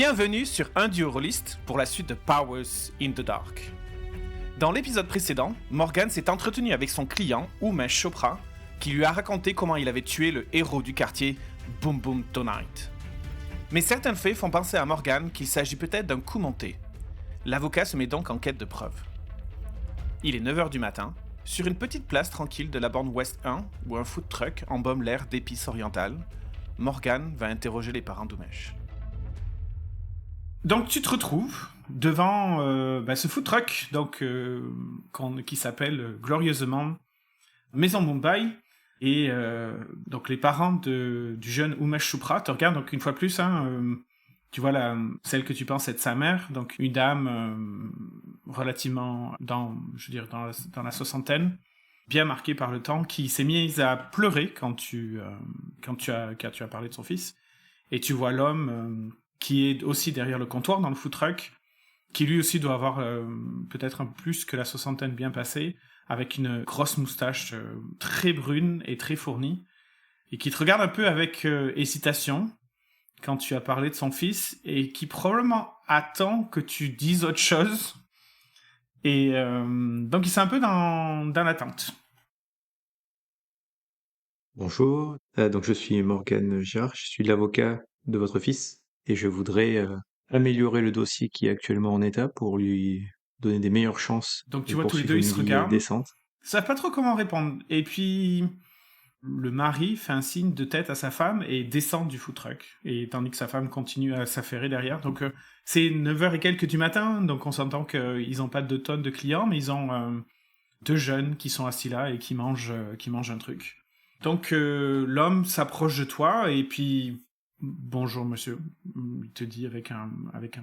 Bienvenue sur Un Duo Rolliste pour la suite de Powers in the Dark. Dans l'épisode précédent, Morgan s'est entretenu avec son client, Umesh Chopra, qui lui a raconté comment il avait tué le héros du quartier, Boom Boom Tonight. Mais certains faits font penser à Morgan qu'il s'agit peut-être d'un coup monté. L'avocat se met donc en quête de preuves. Il est 9h du matin, sur une petite place tranquille de la borne Ouest 1, où un food truck embaume l'air d'épices orientales, Morgan va interroger les parents d'Umesh. Donc tu te retrouves devant ce food truck qui s'appelle glorieusement Maison Mumbai. Et donc les parents du jeune Umesh Chopra te regardent donc une fois plus. Tu vois celle que tu penses être sa mère, donc une dame relativement dans la soixantaine, bien marquée par le temps, qui s'est mise à pleurer quand tu as parlé de son fils. Et tu vois l'homme qui est aussi derrière le comptoir dans le food truck, qui lui aussi doit avoir peut-être un peu plus que la soixantaine bien passée, avec une grosse moustache très brune et très fournie, et qui te regarde un peu avec hésitation quand tu as parlé de son fils, et qui probablement attend que tu dises autre chose. Et donc il est un peu dans l'attente. Bonjour, donc je suis Morgan Girard, je suis l'avocat de votre fils et je voudrais améliorer le dossier qui est actuellement en état pour lui donner des meilleures chances Donc tu de vois tous les poursuivre deux, ils une se vie regardent. décente. Ils savent pas trop comment répondre. Et puis le mari fait un signe de tête à sa femme et descend du food truck. Et tandis que sa femme continue à s'affairer derrière. Donc c'est 9h et quelques du matin, donc on s'entend qu'ils n'ont pas 2 tonnes de clients, mais ils ont 2 jeunes qui sont assis là et qui mangent un truc. Donc l'homme s'approche de toi et puis bonjour monsieur, il te dit avec un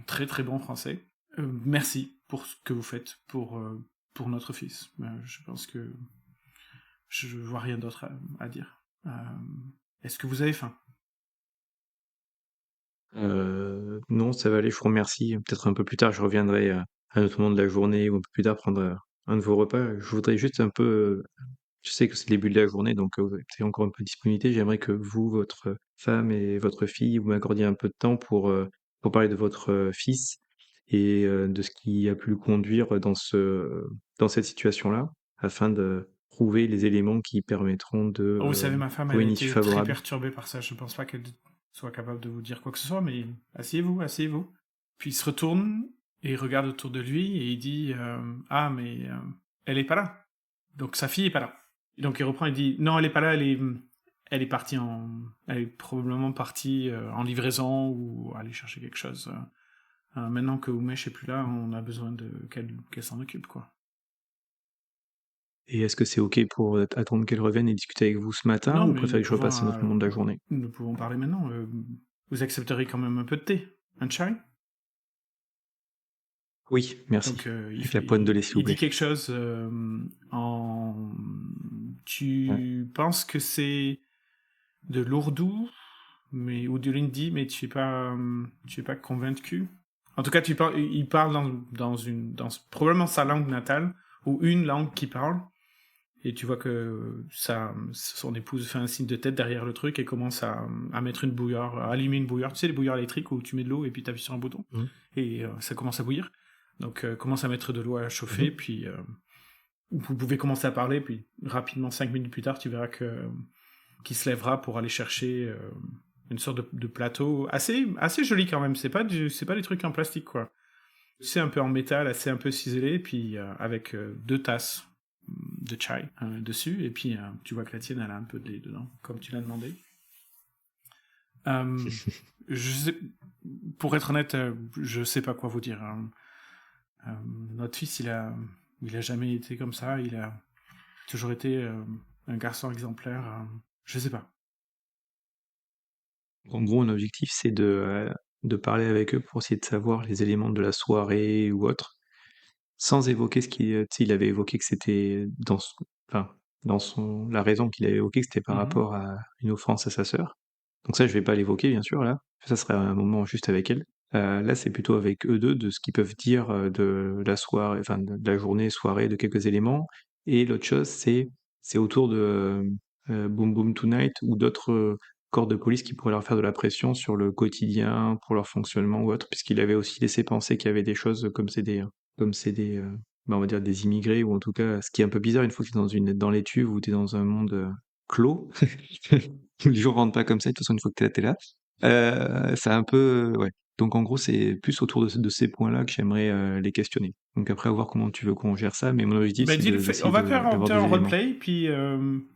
très très bon français. Merci pour ce que vous faites pour notre fils. Je pense que je vois rien d'autre à dire. Est-ce que vous avez faim? Non, ça va aller, je vous remercie. Peut-être un peu plus tard, je reviendrai à un autre moment de la journée ou un peu plus tard prendre un de vos repas. Je voudrais juste un peu, je sais que c'est le début de la journée, donc vous avez peut-être encore un peu de disponibilité. J'aimerais que vous, votre femme et votre fille, vous m'accordiez un peu de temps pour parler de votre fils et de ce qui a pu le conduire dans cette situation-là, afin de trouver les éléments qui permettront de Oh, vous savez, ma femme, elle trouver a une issue été très favorable. perturbée par ça. Je ne pense pas qu'elle soit capable de vous dire quoi que ce soit, mais asseyez-vous, asseyez-vous. Puis il se retourne et il regarde autour de lui et il dit Ah, mais elle est pas là. Donc sa fille est pas là. Et donc il reprend et dit Non, elle est pas là, elle est partie elle est probablement partie en livraison ou aller chercher quelque chose. Maintenant que Umesh est plus là, on a besoin qu'elle s'en occupe, quoi. Et est-ce que c'est OK pour attendre qu'elle revienne et discuter avec vous ce matin, Non, ou mais préférez que je repasse un autre moment de la journée? nous pouvons parler maintenant. Vous accepterez quand même un peu de thé, un chai. Oui, merci. Donc Avec la pointe de lait, s'il vous il dit plaît. quelque chose en. Ouais. Tu penses que c'est de l'ourdou, mais ou de l'hindi, mais tu es pas convaincu. En tout cas, il parle dans probablement sa langue natale ou une langue qu'il parle. Et tu vois que son épouse fait un signe de tête derrière le truc et commence à mettre une bouilloire, à allumer une bouilloire. Tu sais, les bouilloires électriques où tu mets de l'eau et puis tu appuies sur un bouton. Mmh. Et ça commence à bouillir. Donc, commence à mettre de l'eau à chauffer. Mmh. Puis, vous pouvez commencer à parler. Puis, rapidement, 5 minutes plus tard, tu verras qu'il se lèvera pour aller chercher une sorte de plateau assez joli quand même. C'est pas des trucs en plastique, quoi. C'est un peu en métal, assez un peu ciselé. Puis, avec 2 tasses de chai dessus, et puis tu vois que la tienne elle a un peu de lait dedans, comme tu l'as demandé. Euh, je sais, pour être honnête, je sais pas quoi vous dire. Notre fils, il a jamais été comme ça. Il a toujours été un garçon exemplaire. Je sais pas. En gros, un objectif, c'est de parler avec eux pour essayer de savoir les éléments de la soirée ou autre, sans évoquer ce qui, tu sais, il avait évoqué que c'était enfin, la raison qu'il avait évoqué, que c'était par Mhm. rapport à une offense à sa sœur. Donc ça, je vais pas l'évoquer, bien sûr, là. Ça serait un moment juste avec elle. Là, c'est plutôt avec eux deux, de ce qu'ils peuvent dire de la soirée, enfin, de la journée, soirée, de quelques éléments. Et l'autre chose, c'est autour de Boom Boom Tonight ou d'autres corps de police qui pourrait leur faire de la pression sur le quotidien, pour leur fonctionnement ou autre, puisqu'il avait aussi laissé penser qu'il y avait des choses comme c'est des, bah, on va dire des immigrés, ou en tout cas, ce qui est un peu bizarre une fois que tu es dans l'étuve ou tu es dans un monde clos, les gens rentrent pas comme ça, de toute façon, une fois que t'es là. C'est un peu, ouais. Donc en gros, c'est plus autour de ces points-là que j'aimerais les questionner. Donc après, à voir comment tu veux qu'on gère ça, mais mon objectif, Ben, c'est on d'essayer va faire d'avoir un des éléments. roleplay, puis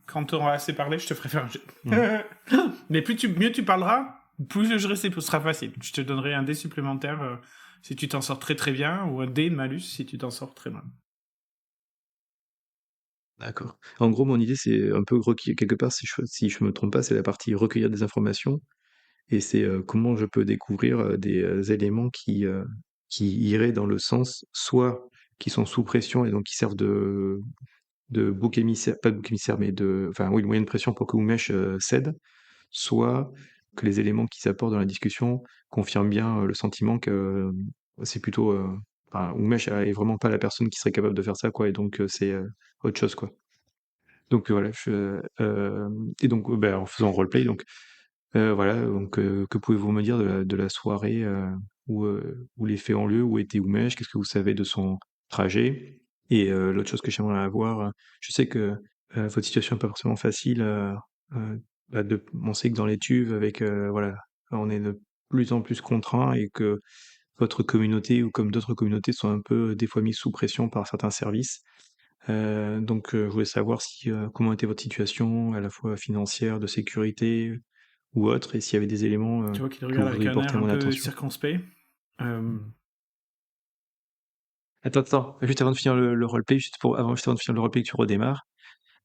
quand tu auras assez parlé, je te ferai faire un Mm. jet. Mais mieux tu parleras, plus le jeu sera facile. Je te donnerai un dé supplémentaire si tu t'en sors très très bien, ou un dé de malus si tu t'en sors très mal. D'accord. En gros, mon idée, c'est un peu quelque part, si je me trompe pas, c'est la partie recueillir des informations, et c'est comment je peux découvrir des éléments qui iraient dans le sens, soit qui sont sous pression et donc qui servent de bouc émissaire, pas de bouc émissaire, mais enfin oui, le moyen de pression pour que Umesh cède, soit que les éléments qu'ils apportent dans la discussion confirment bien le sentiment que c'est plutôt, enfin, Umesh est vraiment pas la personne qui serait capable de faire ça, quoi, et donc c'est autre chose, quoi. Donc voilà, et donc bah, en faisant roleplay, donc voilà, donc que pouvez-vous me dire de la soirée où les faits ont lieu? Où était Umesh? Qu'est-ce que vous savez de son trajet? Et l'autre chose que j'aimerais avoir, je sais que votre situation n'est pas forcément facile, bah, on sait que dans l'étuve, avec voilà, on est de plus en plus contraint, et que votre communauté, ou comme d'autres communautés, sont un peu des fois mises sous pression par certains services. Donc je voulais savoir si comment était votre situation, à la fois financière, de sécurité ou autre, et s'il y avait des éléments Tu vois qu'il que vous regarde avec voudriez un porter air à un mon peu attention. circonspect. Euh, Attends, juste avant de finir le roleplay, juste avant de finir le roleplay, que tu redémarres,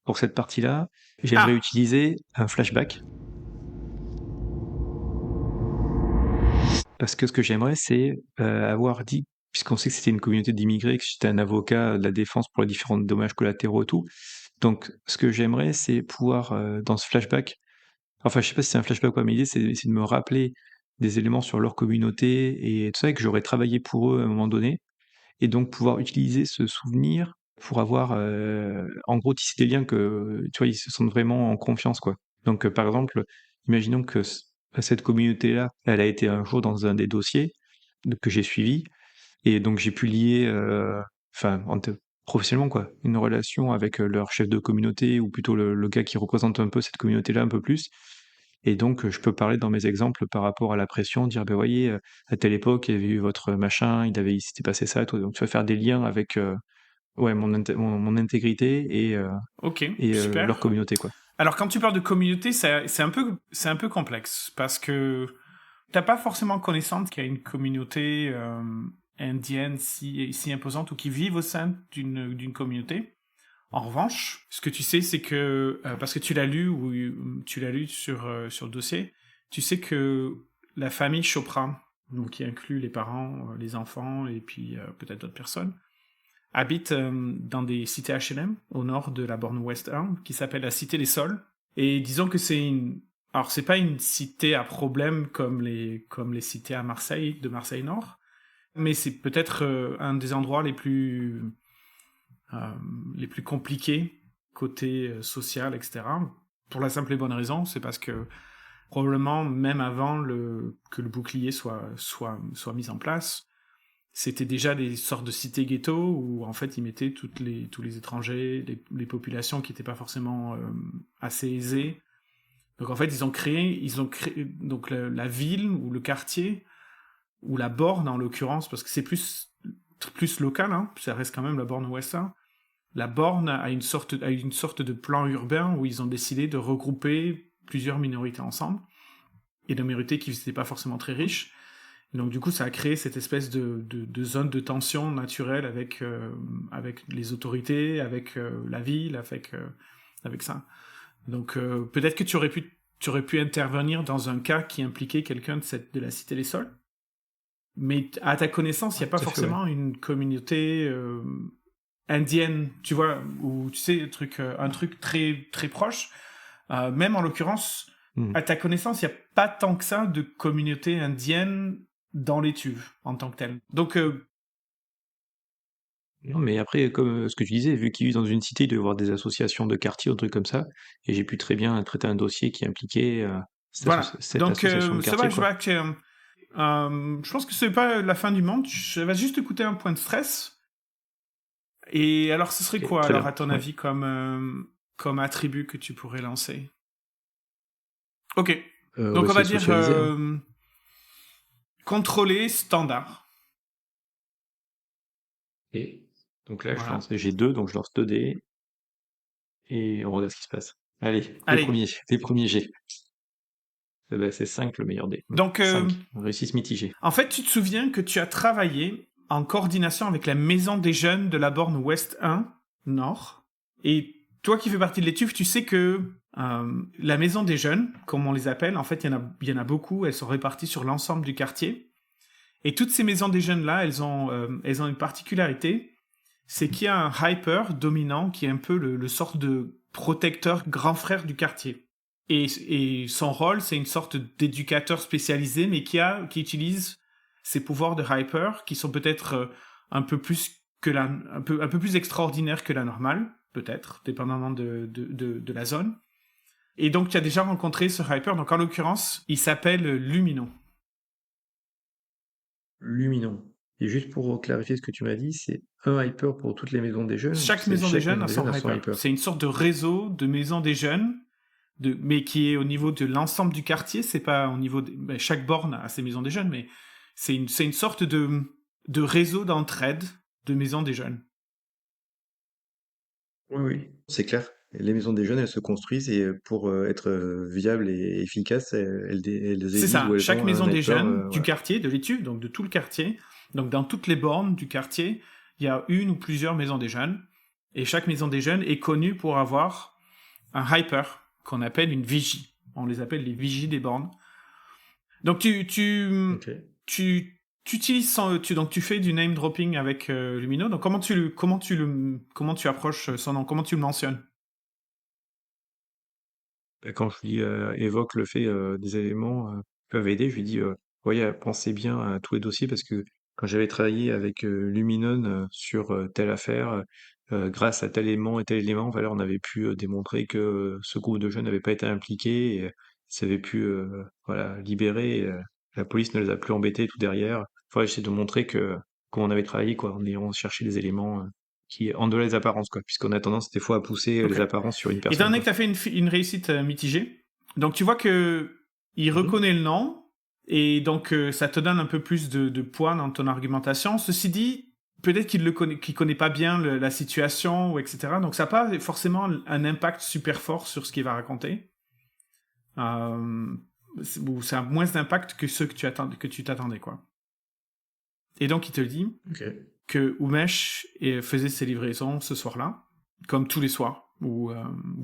pour cette partie-là, j'aimerais Ah, utiliser un flashback, parce que ce que j'aimerais, c'est avoir dit, puisqu'on sait que c'était une communauté d'immigrés, que j'étais un avocat de la défense pour les différents dommages collatéraux et tout, donc ce que j'aimerais, c'est pouvoir, dans ce flashback, enfin, je sais pas si c'est un flashback ou pas, mais l'idée, c'est de me rappeler des éléments sur leur communauté et tout ça, et que j'aurais travaillé pour eux à un moment donné, et donc pouvoir utiliser ce souvenir pour avoir, en gros, tisser des liens, que, tu vois, ils se sentent vraiment en confiance, quoi. Donc, par exemple, imaginons que cette communauté-là, elle a été un jour dans un des dossiers que j'ai suivi, et donc j'ai pu lier, enfin, professionnellement, quoi, une relation avec leur chef de communauté, ou plutôt le gars qui représente un peu cette communauté-là un peu plus. Et donc, je peux parler dans mes exemples par rapport à la pression, dire, ben voyez, à telle époque, il y avait eu votre machin, il s'était passé ça, toi. Donc, tu vas faire des liens avec, ouais, mon intégrité ok, et leur super. communauté, quoi. Alors quand tu parles de communauté, c'est un peu complexe parce que t'as pas forcément connaissance qu'il y a une communauté indienne si imposante ou qui vivent au sein d'une communauté. En revanche, ce que tu sais, c'est que parce que tu l'as lu ou tu l'as lu sur le dossier, tu sais que la famille Chopra, donc qui inclut les parents, les enfants et puis peut-être d'autres personnes, habite dans des cités HLM au nord de la borne ouest 1 qui s'appelle la Cité des Sols. Et disons que c'est une. Alors, c'est pas une cité à problème comme les cités à Marseille, de Marseille Nord, mais c'est peut-être un des endroits euh, les plus compliqués côté social, etc. Pour la simple et bonne raison, c'est parce que probablement même avant que le bouclier soit mis en place, c'était déjà des sortes de cités ghetto où en fait ils mettaient tous les étrangers, les populations qui n'étaient pas forcément assez aisées. Donc en fait ils ont créé donc la ville ou le quartier ou la borne en l'occurrence parce que c'est plus local, hein, ça reste quand même la borne ouest. La borne a une sorte de plan urbain où ils ont décidé de regrouper plusieurs minorités ensemble et de minorités qui n'étaient pas forcément très riches. Et donc du coup, ça a créé cette espèce de zone de tension naturelle avec les autorités, avec la ville, avec ça. Donc peut-être que tu aurais pu intervenir dans un cas qui impliquait quelqu'un de la Cité des Sols, mais à ta connaissance, il Ouais, n'y a pas tout à fait, ouais. forcément une communauté indienne, tu vois, ou tu sais, un truc très, très proche. Même en l'occurrence, Hmm. à ta connaissance, il n'y a pas tant que ça de communauté indienne dans les Tuves en tant que telle. Donc, Non, mais après, comme ce que tu disais, vu qu'ils vivent dans une cité, il doit y avoir des associations de quartier, ou trucs comme ça, et j'ai pu très bien traiter un dossier qui impliquait Voilà. cette Donc, association de quartier, quoi. Sauvage, je pense que c'est pas la fin du monde. Ça va juste te coûter un point de stress. Et alors, ce serait Ok, quoi, très alors, bien. à ton Ouais. avis, comme attribut que tu pourrais lancer? Ok. Donc, Bah, on c'est va le dire socialiser, hein. contrôler standard. Et donc là, Voilà. j'ai deux, donc je lance 2 dés et on regarde ce qui se passe. Allez, Allez. les premiers jets. Bah, c'est 5 le meilleur dé. Donc, 5. Réussite mitigée. en fait, tu te souviens que tu as travaillé en coordination avec la Maison des Jeunes de la borne Ouest 1 Nord. Et toi qui fais partie de l'étuve, tu sais que la Maison des Jeunes, comme on les appelle, en fait, il y en a beaucoup. Elles sont réparties sur l'ensemble du quartier. Et toutes ces maisons des jeunes-là, elles ont une particularité, c'est qu'il y a un hyper dominant qui est un peu le sorte de protecteur grand frère du quartier. Et son rôle, c'est une sorte d'éducateur spécialisé, mais qui utilise ses pouvoirs de hyper, qui sont peut-être un peu plus un peu plus extraordinaires que la normale, peut-être, dépendamment de la zone. Et donc, tu as déjà rencontré ce hyper. Donc, en l'occurrence, il s'appelle Lumino. Luminon. Et juste pour clarifier ce que tu m'as dit, c'est un hyper pour toutes les maisons des jeunes, ou Chaque c'est maison des chaque jeunes maison a des jeunes son a son hyper. hyper? C'est une sorte de réseau de maisons des jeunes, mais qui est au niveau de l'ensemble du quartier. C'est pas au niveau chaque borne a ses maisons des jeunes, mais c'est une sorte de réseau d'entraide de maisons des jeunes. Oui, oui, c'est clair. Les maisons des jeunes, elles se construisent et pour être viables et efficaces, elles C'est élisent ça. où elles Chaque ont maison un des hyper. jeunes du Voilà. quartier, de l'étude, donc de tout le quartier, donc dans toutes les bornes du quartier, il y a une ou plusieurs maisons des jeunes. Et chaque maison des jeunes est connue pour avoir un hyper qu'on appelle une vigie. On les appelle les vigies des bornes. Donc Ok. tu utilises donc tu fais du name dropping avec Lumino. Donc comment tu approches son nom, comment tu le mentionnes? Bah, quand je lui évoque le fait des éléments qui peuvent aider, je lui dis voyez, pensez bien à tous les dossiers parce que quand j'avais travaillé avec Luminon sur telle affaire, grâce à tel élément et tel élément, voilà, on avait pu démontrer que ce groupe de jeunes n'avait pas été impliqué et ça avait pu voilà, libérer. La police ne les a plus embêtés tout derrière. Enfin, j'essaie de montrer que comment on avait travaillé quoi, en ayant cherché des éléments qui en delà des apparences quoi, puisqu'on a tendance des fois à pousser Ok. les apparences sur une Étant personne donné que quoi. tu as fait une réussite mitigée, donc tu vois que il Mhm. reconnaît le nom et donc ça te donne un peu plus de poids dans ton argumentation. Ceci dit, peut-être qu'il connaît pas bien la situation ou etc. Donc ça n'a pas forcément un impact super fort sur ce qu'il va raconter. Euh, ou ça a moins d'impact que ceux que tu t'attendais quoi. Et donc il te dit Ok. que Umesh faisait ses livraisons ce soir-là, comme tous les soirs, où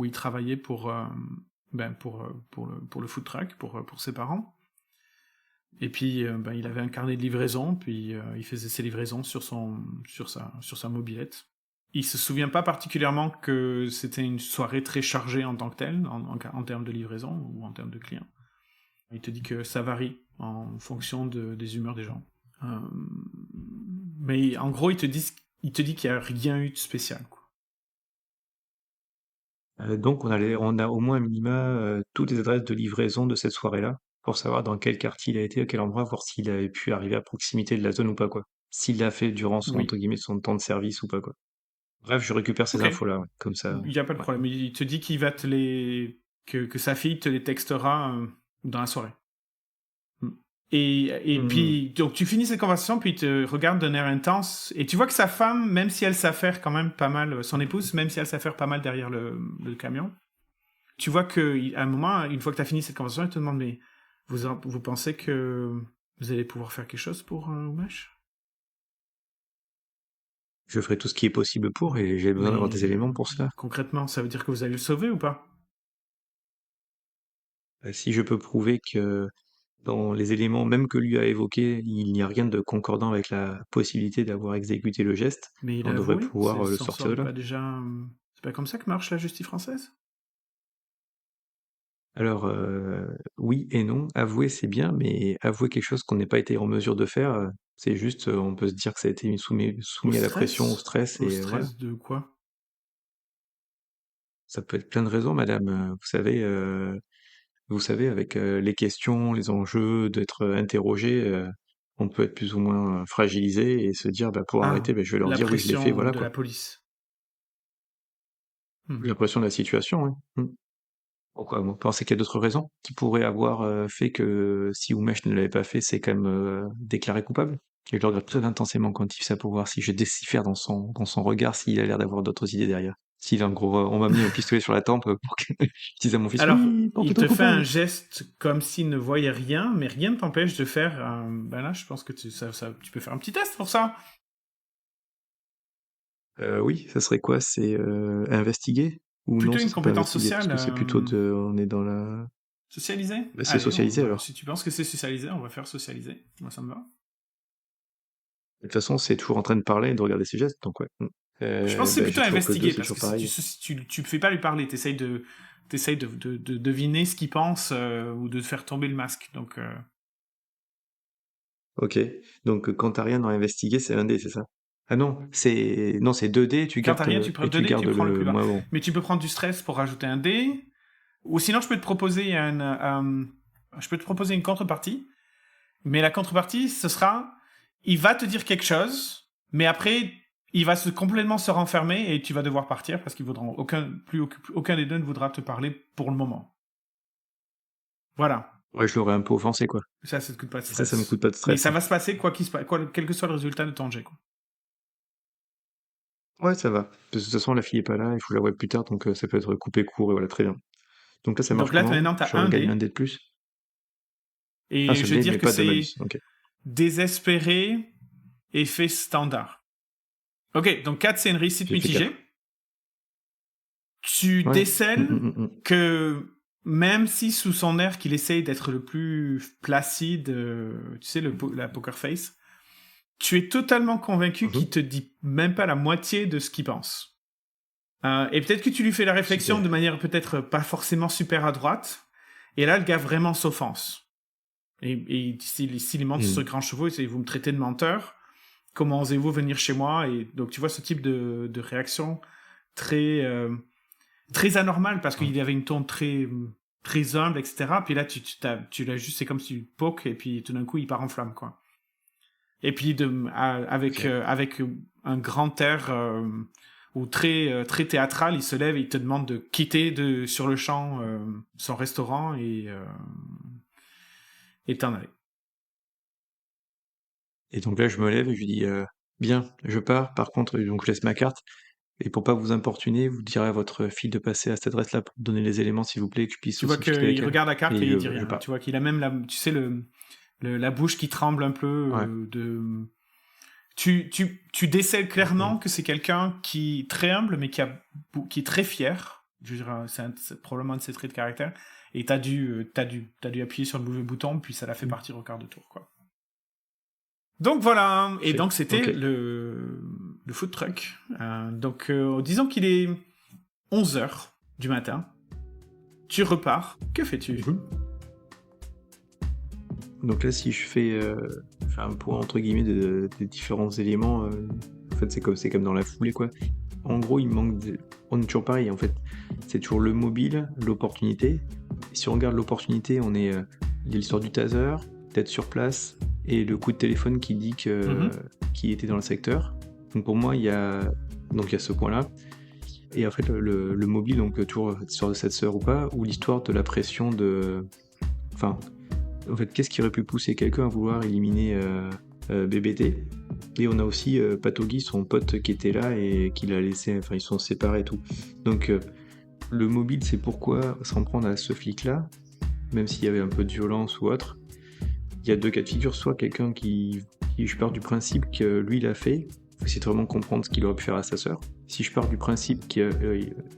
il travaillait pour le food truck, pour ses parents. Et puis, il avait un carnet de livraison, puis il faisait ses livraisons sur sa mobilette. Il se souvient pas particulièrement que c'était une soirée très chargée en tant que telle, en termes de livraison ou en termes de clients. Il te dit que ça varie en fonction des humeurs des gens. Euh, mais en gros, il te dit qu'il n'y a rien eu de spécial, quoi. Donc on a au moins un minima toutes les adresses de livraison de cette soirée-là, pour savoir dans quel quartier il a été, à quel endroit, voir s'il avait pu arriver à proximité de la zone ou pas, quoi. S'il l'a fait durant son, entre Oui. guillemets, son temps de service ou pas, quoi. Bref, je récupère ces Ok. infos-là, ouais, comme ça, Il n'y a pas de ouais. problème. Il te dit qu'il va que sa fille te les textera dans la soirée. Mm. Et Mhm. puis, donc tu finis cette conversation, puis il te regarde d'un air intense, et tu vois que sa femme, même si elle s'affaire quand même pas mal, son épouse, même si elle s'affaire pas mal derrière le camion, tu vois qu'à un moment, une fois que tu as fini cette conversation, elle te demande, mais vous pensez que vous allez pouvoir faire quelque chose pour Umesh? Je ferai tout ce qui est possible pour, et j'ai besoin d'avoir Mais des éléments pour cela. concrètement, ça veut dire que vous allez le sauver ou pas? Si je peux prouver que dans les éléments même que lui a évoqués, il n'y a rien de concordant avec la possibilité d'avoir exécuté le geste, Mais il on a devrait avoué, pouvoir le ça sortir de serait là. pas déjà... C'est pas comme ça que marche la justice française? Alors, oui et non. Avouer, c'est bien, mais avouer quelque chose qu'on n'ait pas été en mesure de faire, c'est juste, on peut se dire que ça a été soumis à la pression, au stress Au et voilà. stress de quoi? Ça peut être plein de raisons, madame, vous savez, vous savez, avec les questions, les enjeux, d'être interrogé, on peut être plus ou moins fragilisé et se dire, bah, pour Ah, arrêter, bah, je vais leur la dire oui, je l'ai fait, pression voilà de quoi. la police. Hmm. L'impression de la situation, ouais. Pourquoi vous pensez qu'il y a d'autres raisons qui pourraient avoir fait que si Umesh ne l'avait pas fait, c'est quand même déclaré coupable? Et je le regarde très intensément quand il fait ça pour voir si je décifère dans son regard s'il a l'air d'avoir d'autres idées derrière. S'il en gros, on m'a mis un pistolet sur la tempe pour que je dise à mon fils, Alors, oui, il porte-toi te fait un coupable. geste comme s'il ne voyait rien, mais rien ne t'empêche de faire. Ben là, je pense que tu peux faire un petit test pour ça. Oui, ça serait quoi? C'est investiguer? Ou non, Plutôt ça une serait pas compétence investiguer, parce sociale que c'est plutôt on est dans la... socialisée. Bah, c'est Allez, socialisé alors. si tu penses que c'est socialisé, on va faire socialiser. Moi, ça me va. De toute façon, c'est toujours en train de parler et de regarder ses gestes, donc ouais. Je pense que c'est Bah, plutôt j'ai toujours que 2, investiguer, c'est parce toujours que si pareil. tu fais pas lui parler, t'essayes de deviner ce qu'il pense ou de faire tomber le masque. Donc, Ok, donc quand t'as rien dans investiguer, c'est un dé, c'est ça? Ah non, c'est 2 dés, quand t'as rien, tu prends et 2 tu dés, tu gardes prends le le plus bas. moins bon. Mais tu peux prendre du stress pour rajouter un dé. Ou sinon, je peux te proposer une contrepartie. Mais la contrepartie, ce sera, il va te dire quelque chose, mais après, il va complètement se renfermer et tu vas devoir partir parce qu'il voudra aucun des deux ne voudra te parler pour le moment. Voilà. Ouais, je l'aurais un peu offensé, quoi. Ça te coûte pas de Et ça me stress. coûte pas de Mais stress, ça hein. va se passer quel que soit le résultat de ton jet, quoi. Ouais, ça va. De toute façon, la fille est pas là, il faut que je la voie plus tard, donc ça peut être coupé court, et voilà, très bien. Donc là, ça marche Donc là, comment? maintenant, t'as Je un regagne un dé. dé de plus? Un Et je seul vais dé, dire mais que pas de malus. c'est Ok. désespéré, effet standard. Ok, donc 4, c'est une réussite J'ai fait 4. mitigée. Tu Ouais. décèles que même si sous son air qu'il essaye d'être le plus placide, tu sais, la poker face, tu es totalement convaincu qu'il Mhm. te dit même pas la moitié de ce qu'il pense. Et peut-être que tu lui fais la réflexion de Super. manière peut-être pas forcément super à droite, et là le gars vraiment s'offense. Et s'il monte sur ce Mhm. grand chevaux, il dit, vous me traitez de menteur, comment osez-vous venir chez moi? Et donc tu vois ce type de réaction très... très anormal parce qu'il avait une tone très humble, etc. Puis là, tu l'as juste, c'est comme si tu poques et puis tout d'un coup, il part en flamme, quoi. Et puis Ok. avec un grand air ou très théâtral, il se lève et il te demande de quitter sur le champ son restaurant et t'en aller. Et donc là, je me lève et je lui dis, bien, je pars. Par contre, donc je laisse ma carte. Et pour pas vous importuner, vous direz à votre fille de passer à cette adresse-là pour me donner les éléments, s'il vous plaît, que je puisse Tu vois aussi discuter avec qu'il elle. regarde la carte Et et il dit je rien. pars. Tu vois qu'il a même tu sais la bouche qui tremble un peu Ouais. tu décèles clairement Mhm. que c'est quelqu'un qui est très humble, mais qui est très fier. Je veux dire, c'est probablement un de ses traits de caractère. Et t'as dû appuyer sur le mauvais bouton, puis ça l'a fait partir au quart de tour, quoi. Donc voilà. Et Parfait. donc c'était Ok. le food truck. Donc disons qu'il est 11h du matin. Tu repars. Que fais-tu? Mhm. Donc là, si je fais un point entre guillemets des différents éléments, en fait, c'est comme dans la foulée, quoi. En gros, on est toujours pareil, en fait. C'est toujours le mobile, l'opportunité. Et si on regarde l'opportunité, il y a l'histoire du taser, d'être sur place, et le coup de téléphone qui dit Mhm. qu'il était dans le secteur. Donc pour moi, il y a ce point-là. Et en fait, le mobile, donc toujours l'histoire de cette sœur ou pas, ou l'histoire de la pression de... Enfin, en fait, qu'est-ce qui aurait pu pousser quelqu'un à vouloir éliminer BBT? Et on a aussi Patogi, son pote qui était là et qui l'a laissé, enfin ils sont séparés et tout. Donc le mobile, c'est pourquoi s'en prendre à ce flic-là, même s'il y avait un peu de violence ou autre. Il y a deux cas de figure, soit quelqu'un je pars du principe que lui l'a fait, faut essayer de vraiment comprendre ce qu'il aurait pu faire à sa sœur. Si je pars du principe qu'il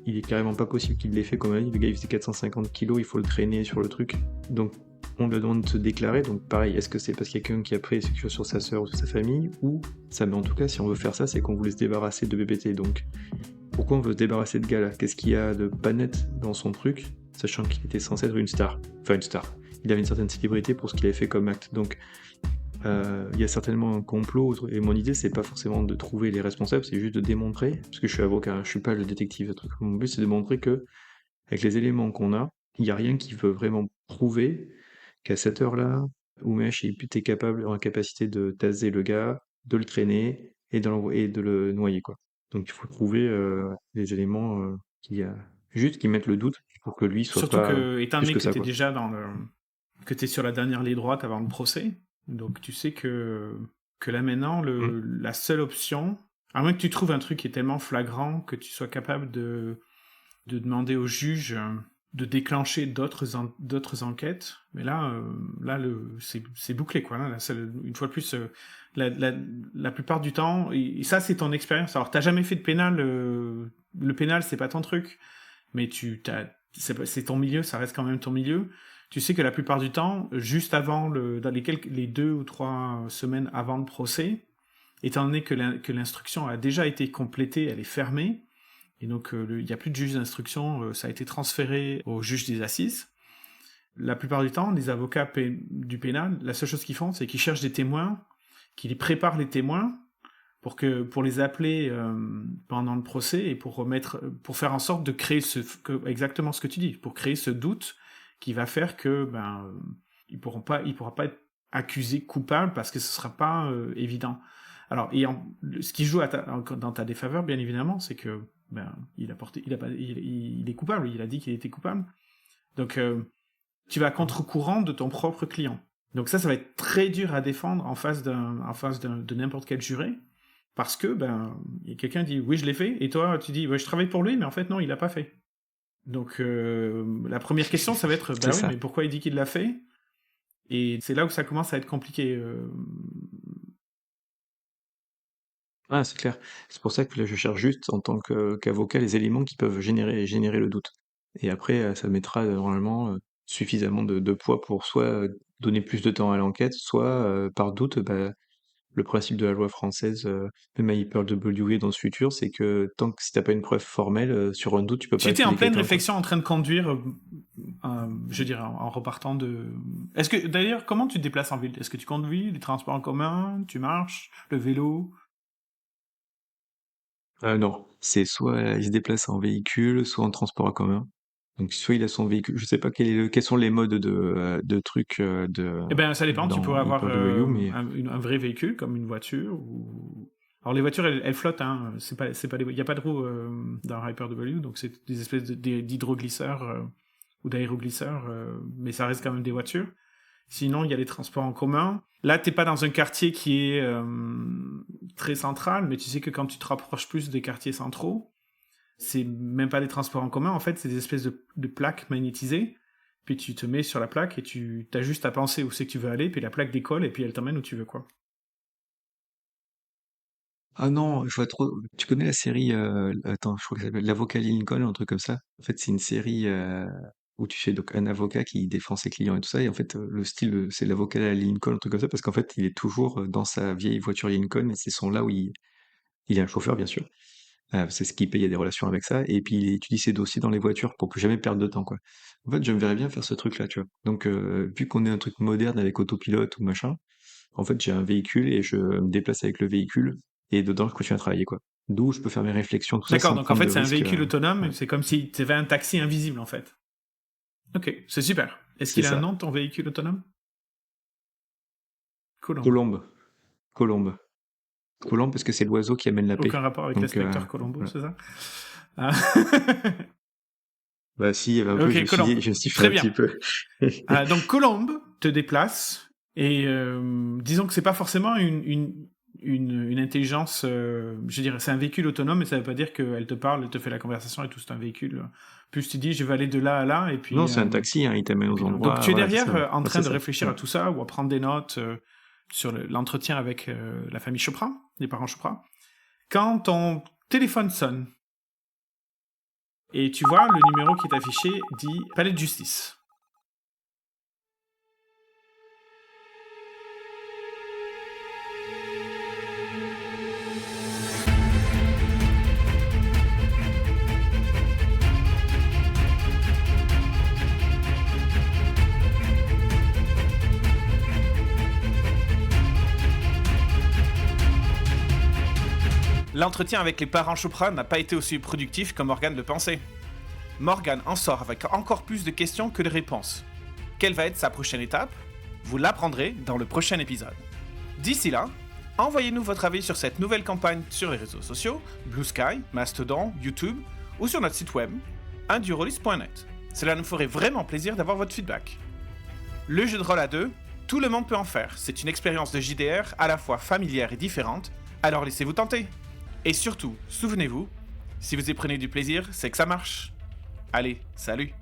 est carrément pas possible qu'il l'ait fait, comme on a dit, le gars il faisait 450 kilos, il faut le traîner sur le truc. Donc on lui demande de se déclarer, donc pareil, est-ce que c'est parce qu'il y a quelqu'un qui a pris quelque chose sur sa sœur ou sur sa famille, ou ça, mais en tout cas, si on veut faire ça, c'est qu'on voulait se débarrasser de BBT, donc pourquoi on veut se débarrasser de gars-là? Qu'est-ce qu'il y a de pas net dans son truc, sachant qu'il était censé être une star? Enfin, une star. Il avait une certaine célébrité pour ce qu'il avait fait comme acte, donc il y a certainement un complot, et mon idée, c'est pas forcément de trouver les responsables, c'est juste de démontrer, parce que je suis avocat, je suis pas le détective, mon but, c'est de montrer que, avec les éléments qu'on a, il n'y a rien qui veut vraiment prouver qu'à cette heure-là, Umesh était capable, en capacité de taser le gars, de le traîner et de le noyer, quoi. Donc il faut trouver les éléments juste qui mettent le doute pour que lui soit Surtout pas que, étant plus donné que que ça, tu es quoi. déjà que tu es sur la dernière ligne droite avant le procès, donc tu sais que là maintenant, Mm. la seule option, à moins que tu trouves un truc qui est tellement flagrant que tu sois capable de demander au juge de déclencher d'autres enquêtes, mais là c'est bouclé, quoi. Là, une fois de plus, la plupart du temps, et ça c'est ton expérience. Alors t'as jamais fait de pénal, le pénal c'est pas ton truc, mais c'est ton milieu, ça reste quand même ton milieu. Tu sais que la plupart du temps, juste avant dans les 2 ou 3 semaines avant le procès, étant donné que l'instruction a déjà été complétée, elle est fermée, et donc il n'y a plus de juge d'instruction, ça a été transféré au juge des assises. La plupart du temps, les avocats du pénal, la seule chose qu'ils font, c'est qu'ils cherchent des témoins, qu'ils préparent les témoins pour les appeler pendant le procès et pour faire en sorte de créer exactement ce que tu dis, pour créer ce doute qui va faire que il pourra pas être accusé coupable parce que ce sera pas évident. Alors, ce qui joue dans ta défaveur, bien évidemment, c'est que il est coupable, il a dit qu'il était coupable. Donc, tu vas à contre-courant de ton propre client. Donc ça va être très dur à défendre en face de n'importe quel juré, parce que quelqu'un dit oui je l'ai fait, et toi tu dis ouais, je travaille pour lui, mais en fait non, il l'a pas fait. Donc la première question ça va être C'est oui, ça. mais pourquoi il dit qu'il l'a fait? Et c'est là où ça commence à être compliqué. Ah, c'est clair. C'est pour ça que là, je cherche juste, en tant qu'avocat, les éléments qui peuvent générer le doute. Et après, ça mettra normalement suffisamment de poids pour soit donner plus de temps à l'enquête, soit, par doute, le principe de la loi française, même à Hyper WE dans ce futur, c'est que si t'as pas une preuve formelle, sur un doute, tu peux Tu pas étais en accuser pleine quelqu'un, quoi. réflexion en train de conduire, je dirais en repartant de... Est-ce que, d'ailleurs, comment tu te déplaces en ville? Est-ce que tu conduis, les transports en commun, tu marches, le vélo? Non, c'est soit il se déplace en véhicule, soit en transport en commun. Donc soit il a son véhicule, je sais pas quels sont les modes de trucs Eh ben, ça dépend. Tu dans pourrais avoir Hyper-W, mais un vrai véhicule, comme une voiture. Alors, les voitures, elles flottent. Hein. Il n'y a pas de roue dans Hyper-W, donc c'est des espèces d'hydroglisseurs ou d'aéroglisseurs, mais ça reste quand même des voitures. Sinon, il y a les transports en commun. Là, t'es pas dans un quartier qui est très central, mais tu sais que quand tu te rapproches plus des quartiers centraux, c'est même pas des transports en commun, en fait, c'est des espèces de plaques magnétisées. Puis tu te mets sur la plaque et tu as juste à penser où c'est que tu veux aller, puis la plaque décolle et puis elle t'emmène où tu veux, quoi. ah non, je vois trop. Tu connais la série attends, je crois que ça s'appelle L'avocat Lincoln, un truc comme ça. En fait, c'est une série où tu fais donc un avocat qui défend ses clients et tout ça. Et en fait, le style, c'est l'avocat à Lincoln, un truc comme ça, parce qu'en fait, il est toujours dans sa vieille voiture Lincoln et c'est son là où il est un chauffeur, bien sûr. C'est ce qui paye, il y a des relations avec ça. Et puis, il étudie ses dossiers dans les voitures pour plus jamais perdre de temps, quoi. En fait, je me verrais bien faire ce truc-là, tu vois. Donc, vu qu'on est un truc moderne avec autopilote ou machin, en fait, j'ai un véhicule et je me déplace avec le véhicule et dedans, je continue à travailler, quoi. D'où je peux faire mes réflexions, tout ça, D'accord, sans donc en prendre fait de c'est un risques. véhicule autonome, Ouais, c'est comme si tu avais un taxi invisible en fait. Ok, c'est super. Est-ce c'est qu'il a un ça. nom, ton véhicule autonome? Colombe. Colombe. Colombe. Colombe parce que c'est l'oiseau qui amène la paix. Aucun rapport avec Donc, l'inspecteur Colombo, voilà. c'est ça? Ah. Bah si, il y avait un peu, je Ok, me suis Colombe. dit, je siffle Très un bien. petit peu. Donc Colombe te déplace et disons que c'est pas forcément une intelligence, je dirais, c'est un véhicule autonome, mais ça veut pas dire qu'elle te parle, elle te fait la conversation et tout, c'est un véhicule. Plus tu dis, je vais aller de là à là, Non, c'est un taxi, hein, il t'amène aux non. Donc endroits, tu es voilà, c'est derrière ça. en Ouais, train c'est de ça. réfléchir Ouais. à tout ça ou à prendre des notes sur l'entretien avec la famille Chopra, les parents Chopra. Quand ton téléphone sonne et tu vois le numéro qui est affiché dit Palais de justice. L'entretien avec les parents Chopra n'a pas été aussi productif comme Morgane le pensait. Morgan en sort avec encore plus de questions que de réponses. Quelle va être sa prochaine étape? Vous l'apprendrez dans le prochain épisode. D'ici là, envoyez-nous votre avis sur cette nouvelle campagne sur les réseaux sociaux, Blue Sky, Mastodon, YouTube ou sur notre site web, indurolist.net. Cela nous ferait vraiment plaisir d'avoir votre feedback. Le jeu de rôle à deux, tout le monde peut en faire. C'est une expérience de JDR à la fois familière et différente, alors laissez-vous tenter. Et surtout, souvenez-vous, si vous y prenez du plaisir, c'est que ça marche. Allez, salut!